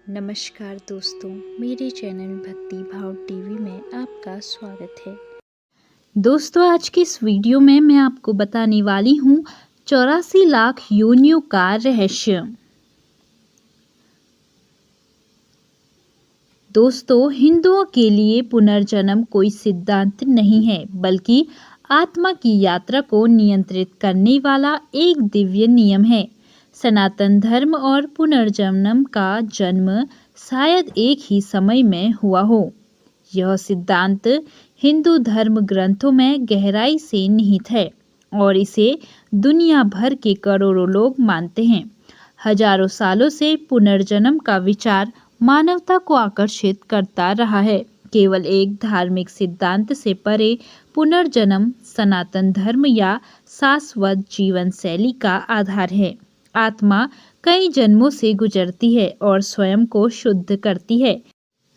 नमस्कार दोस्तों, मेरे चैनल भक्ति भाव टीवी में आपका स्वागत है। दोस्तों, आज की इस वीडियो में मैं आपको बताने वाली हूँ 84 लाख योनियों का रहस्य। दोस्तों, हिंदुओं के लिए पुनर्जन्म कोई सिद्धांत नहीं है, बल्कि आत्मा की यात्रा को नियंत्रित करने वाला एक दिव्य नियम है। सनातन धर्म और पुनर्जन्म का जन्म शायद एक ही समय में हुआ हो। यह सिद्धांत हिंदू धर्म ग्रंथों में गहराई से निहित है और इसे दुनिया भर के करोड़ों लोग मानते हैं। हजारों सालों से पुनर्जन्म का विचार मानवता को आकर्षित करता रहा है। केवल एक धार्मिक सिद्धांत से परे पुनर्जन्म सनातन धर्म या शाश्वत जीवन शैली का आधार है। आत्मा कई जन्मों से गुजरती है और स्वयं को शुद्ध करती है।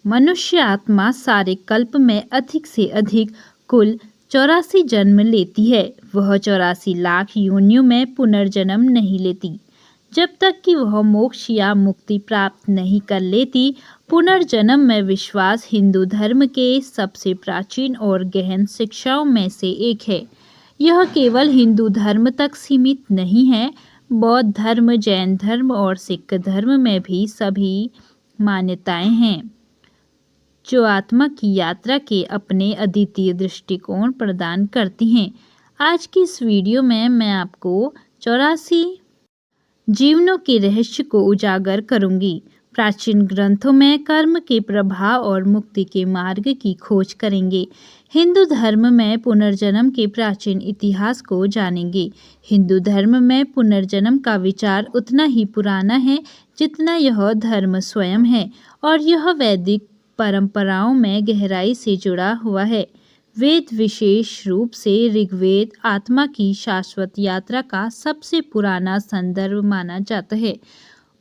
मनुष्य आत्मा सारे कल्प में अधिक से अधिक कुल 84 जन्म लेती है। वह 84 लाख योनियों में पुनर्जन्म नहीं लेती जब तक कि वह मोक्ष या मुक्ति प्राप्त नहीं कर लेती। पुनर्जन्म में विश्वास हिंदू धर्म के सबसे प्राचीन और गहन शिक्षाओं में से एक है। यह केवल हिंदू धर्म तक सीमित नहीं है, बौद्ध धर्म, जैन धर्म और सिख धर्म में भी सभी मान्यताएं हैं जो आत्मा की यात्रा के अपने अद्वितीय दृष्टिकोण प्रदान करती हैं। आज की इस वीडियो में मैं आपको 84 जीवनों के रहस्य को उजागर करूंगी। प्राचीन ग्रंथों में कर्म के प्रभाव और मुक्ति के मार्ग की खोज करेंगे। हिंदू धर्म में पुनर्जन्म के प्राचीन इतिहास को जानेंगे। हिंदू धर्म में पुनर्जन्म का विचार उतना ही पुराना है जितना यह धर्म स्वयं है और यह वैदिक परंपराओं में गहराई से जुड़ा हुआ है। वेद, विशेष रूप से ऋग्वेद, आत्मा की शाश्वत यात्रा का सबसे पुराना संदर्भ माना जाता है।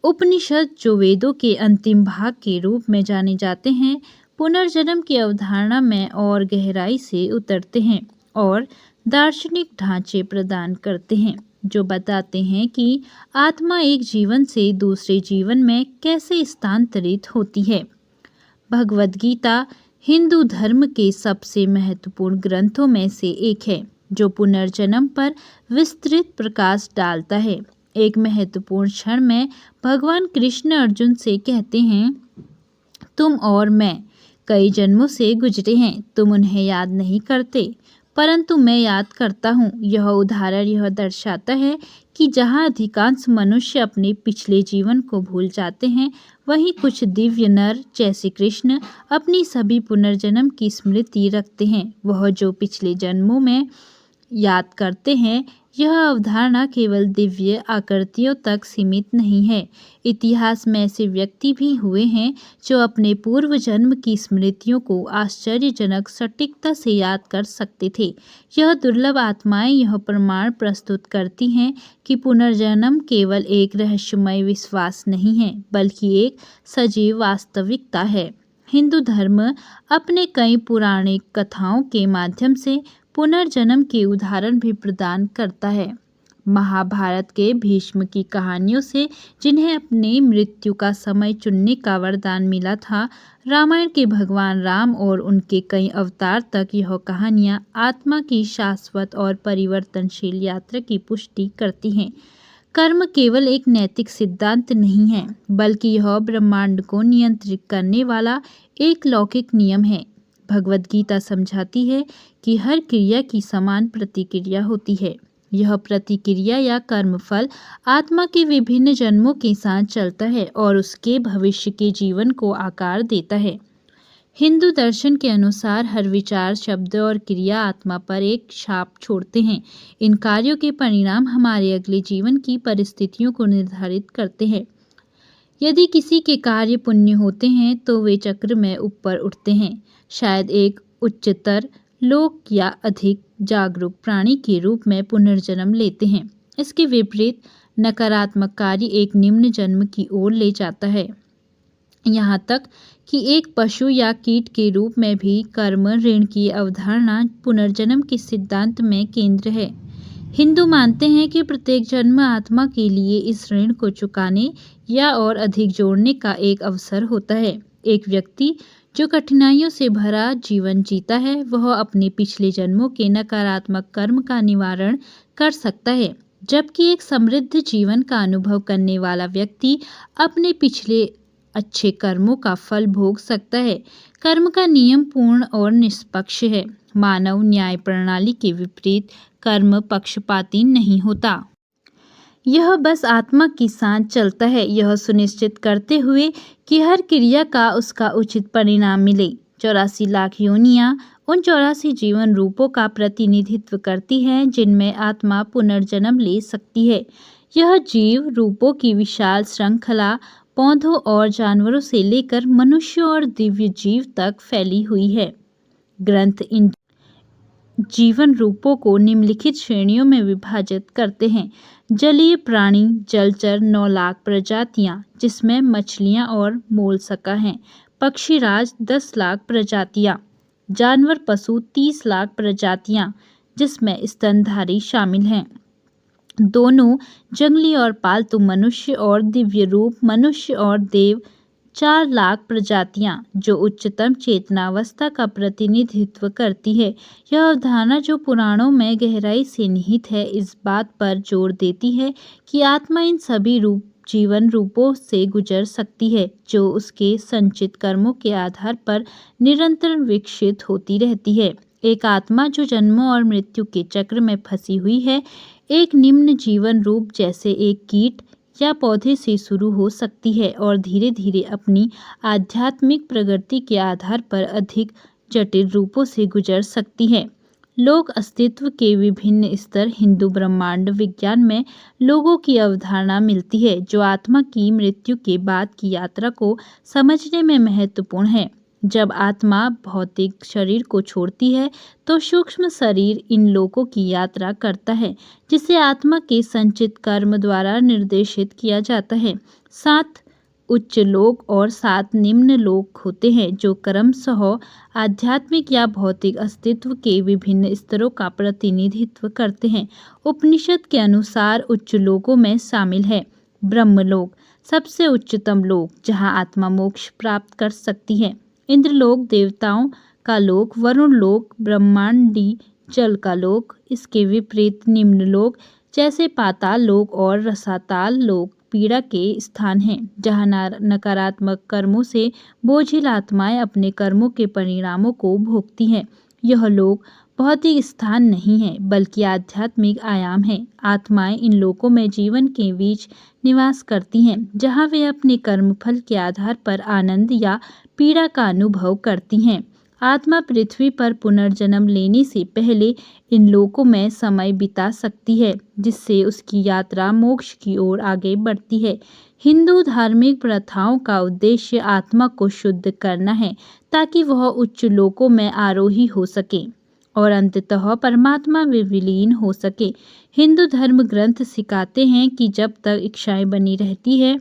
उपनिषद, जो वेदों के अंतिम भाग के रूप में जाने जाते हैं, पुनर्जन्म की अवधारणा में और गहराई से उतरते हैं और दार्शनिक ढांचे प्रदान करते हैं जो बताते हैं कि आत्मा एक जीवन से दूसरे जीवन में कैसे स्थानांतरित होती है। भगवद गीता हिंदू धर्म के सबसे महत्वपूर्ण ग्रंथों में से एक है जो पुनर्जन्म पर विस्तृत प्रकाश डालता है। एक महत्वपूर्ण क्षण में भगवान कृष्ण अर्जुन से कहते हैं, तुम और मैं कई जन्मों से गुजरे हैं, तुम उन्हें याद नहीं करते परंतु मैं याद करता हूँ। यह उदाहरण यह दर्शाता है कि जहाँ अधिकांश मनुष्य अपने पिछले जीवन को भूल जाते हैं, वहीं कुछ दिव्य नर जैसे कृष्ण अपनी सभी पुनर्जन्म की स्मृति रखते हैं। वह जो पिछले जन्मों में याद करते हैं, यह अवधारणा केवल दिव्य आकृतियों तक सीमित नहीं है। इतिहास में ऐसे व्यक्ति भी हुए हैं जो अपने पूर्व जन्म की स्मृतियों को आश्चर्यजनक सटीकता से याद कर सकते थे। यह दुर्लभ आत्माएं यह प्रमाण प्रस्तुत करती हैं कि पुनर्जन्म केवल एक रहस्यमय विश्वास नहीं है, बल्कि एक सजीव वास्तविकता है। हिंदू धर्म अपने कई पौराणिक कथाओं के माध्यम से पुनर्जन्म के उदाहरण भी प्रदान करता है। महाभारत के भीष्म की कहानियों से, जिन्हें अपनी मृत्यु का समय चुनने का वरदान मिला था, रामायण के भगवान राम और उनके कई अवतार तक, यह कहानियाँ आत्मा की शाश्वत और परिवर्तनशील यात्रा की पुष्टि करती हैं। कर्म केवल एक नैतिक सिद्धांत नहीं है, बल्कि यह ब्रह्मांड को नियंत्रित करने वाला एक लौकिक नियम है। भगवद गीता समझाती है कि हर क्रिया की समान प्रतिक्रिया होती है। यह प्रतिक्रिया या कर्मफल आत्मा के विभिन्न जन्मों के साथ चलता है और उसके भविष्य के जीवन को आकार देता है। हिंदू दर्शन के अनुसार हर विचार, शब्द और क्रिया आत्मा पर एक छाप छोड़ते हैं। इन कार्यों के परिणाम हमारे अगले जीवन की परिस्थितियों को निर्धारित करते हैं। यदि किसी के कार्य पुण्य होते हैं तो वे चक्र में ऊपर उठते हैं, शायद एक उच्चतर लोक या अधिक जागरूक प्राणी के रूप में पुनर्जन्म लेते हैं। इसके विपरीत नकारात्मक कार्य एक निम्न जन्म की ओर ले जाता है, यहाँ तक कि एक पशु या कीट के रूप में भी। कर्म ऋण की अवधारणा पुनर्जन्म के सिद्धांत में केंद्र है। हिंदू मानते हैं कि प्रत्येक जन्म आत्मा के लिए इस ऋण को चुकाने या और अधिक जोड़ने का एक अवसर होता है। एक व्यक्ति जो कठिनाइयों से भरा जीवन जीता है वह अपने पिछले जन्मों के नकारात्मक कर्म का निवारण कर सकता है, जबकि एक समृद्ध जीवन का अनुभव करने वाला व्यक्ति अपने पिछले अच्छे कर्मों का फल भोग सकता है। कर्म का नियम पूर्ण और निष्पक्ष है। मानव न्याय प्रणाली के विपरीत कर्म पक्षपाती नहीं होता। यह बस आत्मा के साथ चलता है, यह सुनिश्चित करते हुए कि हर क्रिया का उसका उचित परिणाम मिले। 84 लाख योनियां उन 84 जीवन रूपों का प्रतिनिधित्व करती हैं जिनमें आत्मा पुनर्जन्म ले सकती है। यह जीव रूपों की विशाल श्रृंखला पौधों और जानवरों से लेकर मनुष्य और दिव्य जीव तक फैली हुई है। ग्रंथ इन जीवन रूपों को निम्नलिखित श्रेणियों में विभाजित करते हैं। जलीय प्राणी जलचर 9 लाख प्रजातियां, जिसमें मछलियां और मोलस्का हैं। पक्षीराज 10 लाख प्रजातियां। जानवर पशु 30 लाख प्रजातियां, जिसमें स्तनधारी शामिल हैं। दोनों जंगली और पालतू मनुष्य और दिव्य रूप मनुष्य और देव 4 लाख प्रजातियां, जो उच्चतम चेतनावस्था का प्रतिनिधित्व करती है। यह अवधारणा जो पुराणों में गहराई से निहित है, इस बात पर जोर देती है कि आत्मा इन सभी जीवन रूपों से गुजर सकती है, जो उसके संचित कर्मों के आधार पर निरंतर विकसित होती रहती है। एक आत्मा जो जन्मों और मृत्यु के चक्र में फंसी हुई है, एक निम्न जीवन रूप जैसे एक कीट या पौधे से शुरू हो सकती है और धीरे धीरे अपनी आध्यात्मिक प्रगति के आधार पर अधिक जटिल रूपों से गुजर सकती है। लोक अस्तित्व के विभिन्न स्तर हिंदू ब्रह्मांड विज्ञान में लोगों की अवधारणा मिलती है, जो आत्मा की मृत्यु के बाद की यात्रा को समझने में महत्वपूर्ण है। जब आत्मा भौतिक शरीर को छोड़ती है तो सूक्ष्म शरीर इन लोकों की यात्रा करता है, जिसे आत्मा के संचित कर्म द्वारा निर्देशित किया जाता है। 7 उच्च लोक और 7 निम्न लोक होते हैं, जो क्रमशः आध्यात्मिक या भौतिक अस्तित्व के विभिन्न स्तरों का प्रतिनिधित्व करते हैं। उपनिषद के अनुसार उच्च लोकों में शामिल है ब्रह्मलोक, सबसे उच्चतम लोक जहाँ आत्मा मोक्ष प्राप्त कर सकती है। इंद्रलोक देवताओं का लोक, वरुण लोक ब्रह्मांडी जल का लोक। इसके विपरीत निम्न लोक जैसे पाताल लोक और रसाताल लोक पीड़ा के स्थान हैं, जहाँ नकारात्मक कर्मों से बोझिल आत्माएं अपने कर्मों के परिणामों को भोगती हैं। यह लोक भौतिक स्थान नहीं है, बल्कि आध्यात्मिक आयाम है। आत्माएं इन लोकों में जीवन के बीच निवास करती हैं, जहाँ वे अपने कर्मफल के आधार पर आनंद या पीड़ा का अनुभव करती हैं। आत्मा पृथ्वी पर पुनर्जन्म लेने से पहले इन लोकों में समय बिता सकती है, जिससे उसकी यात्रा मोक्ष की ओर आगे बढ़ती है। हिंदू धार्मिक प्रथाओं का उद्देश्य आत्मा को शुद्ध करना है, ताकि वह उच्च लोकों में आरोही हो सके और अंततः परमात्मा में विलीन हो सके। हिंदू धर्म ग्रंथ सिखाते हैं कि जब तक इच्छाएं बनी रहती है,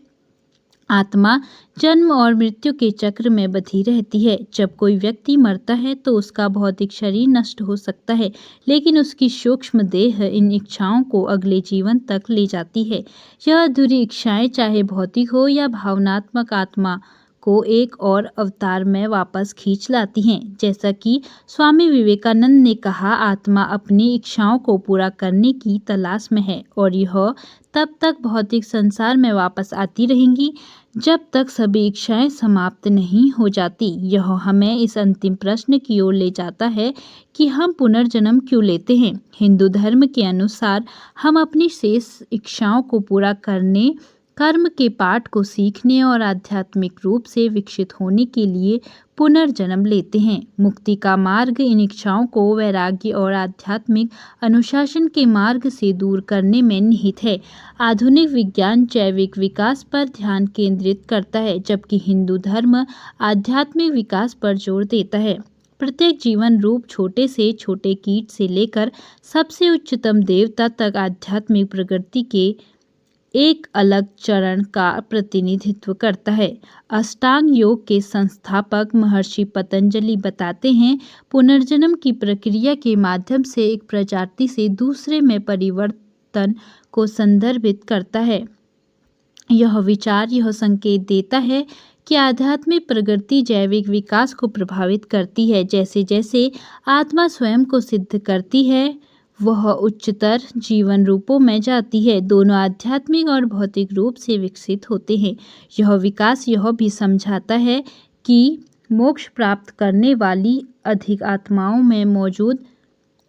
आत्मा जन्म और मृत्यु के चक्र में बंधी रहती है। जब कोई व्यक्ति मरता है तो उसका भौतिक शरीर नष्ट हो सकता है, लेकिन उसकी सूक्ष्म देह इन इच्छाओं को अगले जीवन तक ले जाती है। यह अधूरी इच्छाएं चाहे भौतिक हो या भावनात्मक, आत्मा को एक और अवतार में वापस खींच लाती हैं। जैसा कि स्वामी विवेकानंद ने कहा, आत्मा अपनी इच्छाओं को पूरा करने की तलाश में है और यह तब तक भौतिक संसार में वापस आती रहेंगी जब तक सभी इच्छाएं समाप्त नहीं हो जाती। यह हमें इस अंतिम प्रश्न की ओर ले जाता है कि हम पुनर्जन्म क्यों लेते हैं। हिंदू धर्म के अनुसार हम अपनी शेष इच्छाओं को पूरा करने, कर्म के पाठ को सीखने और आध्यात्मिक रूप से विकसित होने के लिए पुनर्जन्म लेते हैं। मुक्ति का मार्ग इन इच्छाओं को वैराग्य और आध्यात्मिक अनुशासन के मार्ग से दूर करने में निहित है। आधुनिक विज्ञान जैविक विकास पर ध्यान केंद्रित करता है, जबकि हिंदू धर्म आध्यात्मिक विकास पर जोर देता है। प्रत्येक जीवन रूप छोटे से छोटे कीट से लेकर सबसे उच्चतम देवता तक आध्यात्मिक प्रगति के एक अलग चरण का प्रतिनिधित्व करता है। अष्टांग योग के संस्थापक महर्षि पतंजलि बताते हैं, पुनर्जन्म की प्रक्रिया के माध्यम से एक प्रजाति से दूसरे में परिवर्तन को संदर्भित करता है। यह विचार यह संकेत देता है कि आध्यात्मिक प्रगति जैविक विकास को प्रभावित करती है। जैसे जैसे आत्मा स्वयं को सिद्ध करती है, वह उच्चतर जीवन रूपों में जाती है। दोनों आध्यात्मिक और भौतिक रूप से विकसित होते हैं। यह विकास यह भी समझाता है कि मोक्ष प्राप्त करने वाली अधिक आत्माओं में मौजूद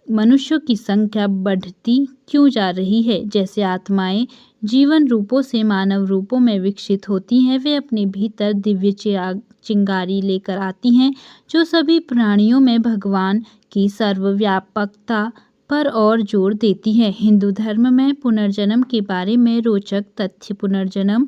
मनुष्यों की संख्या बढ़ती क्यों जा रही है। जैसे आत्माएं जीवन रूपों से मानव रूपों में विकसित होती हैं, वे अपने भीतर दिव्य चिंगारी लेकर आती हैं, जो सभी प्राणियों में भगवान की सर्वव्यापकता पर और जोर देती है। हिंदू धर्म में पुनर्जन्म के बारे में रोचक तथ्य। पुनर्जन्म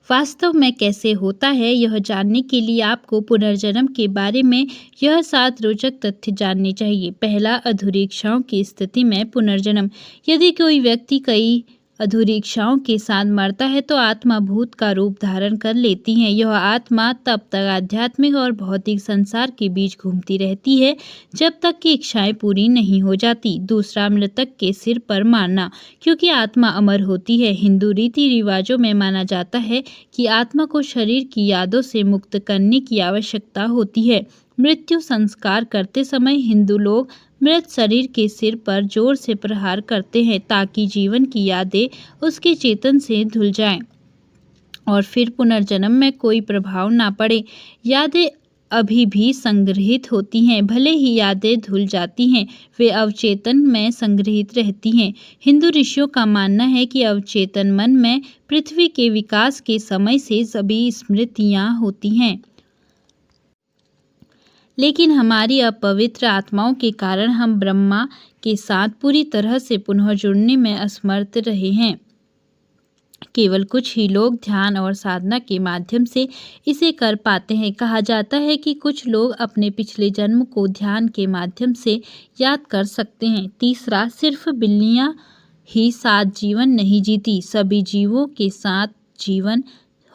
वास्तव में कैसे होता है, यह जानने के लिए आपको पुनर्जन्म के बारे में यह 7 रोचक तथ्य जानने चाहिए। पहला, अधूरी इच्छाओं की स्थिति में पुनर्जन्म। यदि कोई व्यक्ति कई अधूरी इच्छाओं के साथ मरता है तो आत्मा भूत का रूप धारण कर लेती है। यह आत्मा तब तक आध्यात्मिक और भौतिक संसार के बीच घूमती रहती है जब तक कि इच्छाएं पूरी नहीं हो जाती। दूसरा, मृतक के सिर पर मारना। क्योंकि आत्मा अमर होती है, हिंदू रीति रिवाजों में माना जाता है कि आत्मा को शरीर की यादों से मुक्त करने की आवश्यकता होती है। मृत्यु संस्कार करते समय हिंदू लोग मृत शरीर के सिर पर जोर से प्रहार करते हैं ताकि जीवन की यादें उसके चेतन से धुल जाएं और फिर पुनर्जन्म में कोई प्रभाव ना पड़े। यादें अभी भी संग्रहित होती हैं, भले ही यादें धुल जाती हैं, वे अवचेतन में संग्रहित रहती हैं। हिंदू ऋषियों का मानना है कि अवचेतन मन में पृथ्वी के विकास के समय से सभी स्मृतियां होती हैं, लेकिन हमारी अपवित्र आत्माओं के कारण हम ब्रह्मा के साथ पूरी तरह से पुनः जुड़ने में असमर्थ रहे हैं। केवल कुछ ही लोग ध्यान और साधना के माध्यम से इसे कर पाते हैं। कहा जाता है कि कुछ लोग अपने पिछले जन्म को ध्यान के माध्यम से याद कर सकते हैं। तीसरा, सिर्फ बिल्लियां ही 7 जीवन नहीं जीती, सभी जीवों के 7 जीवन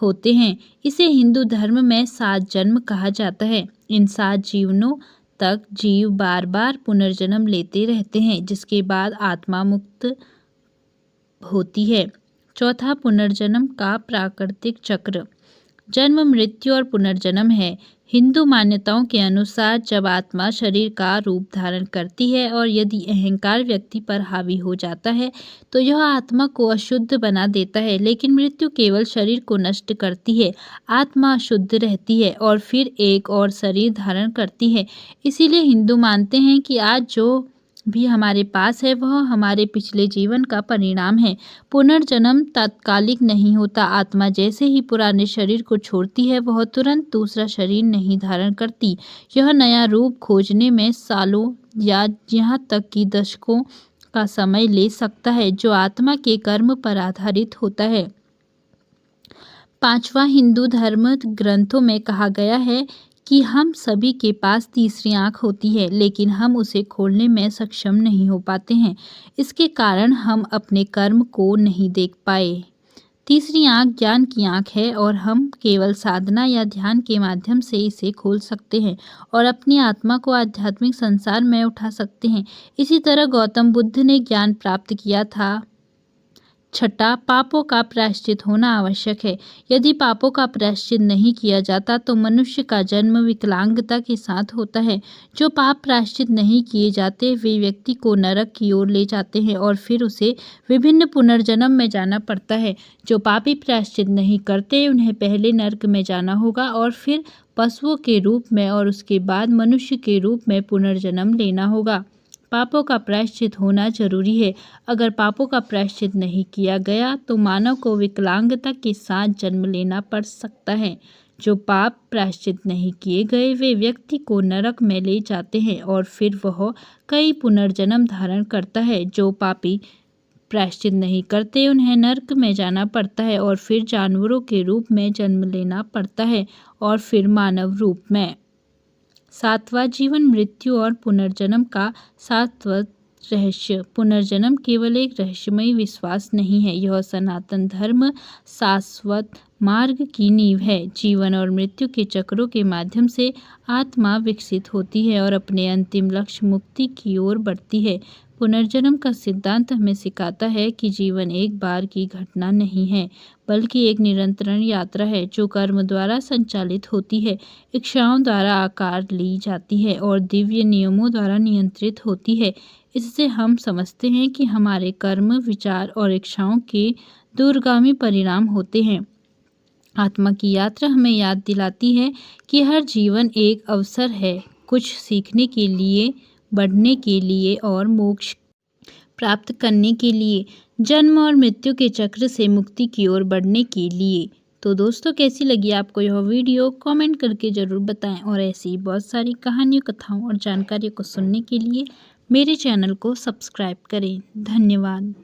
होते हैं। इसे हिंदू धर्म में 7 जन्म कहा जाता है। इन 7 जीवनों तक जीव बार बार पुनर्जन्म लेते रहते हैं, जिसके बाद आत्मा मुक्त होती है। चौथा, पुनर्जन्म का प्राकृतिक चक्र। जन्म, मृत्यु और पुनर्जन्म है। हिंदू मान्यताओं के अनुसार जब आत्मा शरीर का रूप धारण करती है और यदि अहंकार व्यक्ति पर हावी हो जाता है तो यह आत्मा को अशुद्ध बना देता है, लेकिन मृत्यु केवल शरीर को नष्ट करती है। आत्मा अशुद्ध रहती है और फिर एक और शरीर धारण करती है। इसीलिए हिंदू मानते हैं कि आज जो भी हमारे पास है वह हमारे पिछले जीवन का परिणाम है। पुनर्जन्म तात्कालिक नहीं होता। आत्मा जैसे ही पुराने शरीर को छोड़ती है वह तुरंत दूसरा शरीर नहीं धारण करती। यह नया रूप खोजने में सालों या यहाँ तक कि दशकों का समय ले सकता है, जो आत्मा के कर्म पर आधारित होता है। पांचवा, हिंदू धर्म ग्रंथों में कहा गया है कि हम सभी के पास तीसरी आंख होती है, लेकिन हम उसे खोलने में सक्षम नहीं हो पाते हैं। इसके कारण हम अपने कर्म को नहीं देख पाए। तीसरी आंख ज्ञान की आंख है और हम केवल साधना या ध्यान के माध्यम से इसे खोल सकते हैं और अपनी आत्मा को आध्यात्मिक संसार में उठा सकते हैं। इसी तरह गौतम बुद्ध ने ज्ञान प्राप्त किया था। छठा, पापों का प्रायश्चित होना आवश्यक है। यदि पापों का प्रायश्चित नहीं किया जाता तो मनुष्य का जन्म विकलांगता के साथ होता है। जो पाप प्रायश्चित नहीं किए जाते वे व्यक्ति को नरक की ओर ले जाते हैं और फिर उसे विभिन्न पुनर्जन्म में जाना पड़ता है। जो पापी प्रायश्चित नहीं करते उन्हें पहले नरक में जाना होगा और फिर पशुओं के रूप में और उसके बाद मनुष्य के रूप में पुनर्जन्म लेना होगा। पापों का प्रायश्चित होना जरूरी है। अगर पापों का प्रायश्चित नहीं किया गया तो मानव को विकलांगता के साथ जन्म लेना पड़ सकता है। जो पाप प्रायश्चित नहीं किए गए वे व्यक्ति को नरक में ले जाते हैं और फिर वह कई पुनर्जन्म धारण करता है। जो पापी प्रायश्चित नहीं करते उन्हें नरक में जाना पड़ता है और फिर जानवरों के रूप में जन्म लेना पड़ता है और फिर मानव रूप में। सातवां, जीवन, मृत्यु और पुनर्जन्म का शाश्वत रहस्य। पुनर्जन्म केवल एक रहस्यमयी विश्वास नहीं है, यह सनातन धर्म शाश्वत मार्ग की नींव है। जीवन और मृत्यु के चक्रों के माध्यम से आत्मा विकसित होती है और अपने अंतिम लक्ष्य मुक्ति की ओर बढ़ती है। पुनर्जन्म का सिद्धांत हमें सिखाता है कि जीवन एक बार की घटना नहीं है, बल्कि एक निरंतर यात्रा है जो कर्म द्वारा संचालित होती है, इच्छाओं द्वारा आकार ली जाती है और दिव्य नियमों द्वारा नियंत्रित होती है। इससे हम समझते हैं कि हमारे कर्म, विचार और इच्छाओं के दूरगामी परिणाम होते हैं। आत्मा की यात्रा हमें याद दिलाती है कि हर जीवन एक अवसर है, कुछ सीखने के लिए, बढ़ने के लिए और मोक्ष प्राप्त करने के लिए, जन्म और मृत्यु के चक्र से मुक्ति की ओर बढ़ने के लिए। तो दोस्तों, कैसी लगी आपको यह वीडियो? कमेंट करके ज़रूर बताएं और ऐसी ही बहुत सारी कहानियों, कथाओं और जानकारियों को सुनने के लिए मेरे चैनल को सब्सक्राइब करें। धन्यवाद।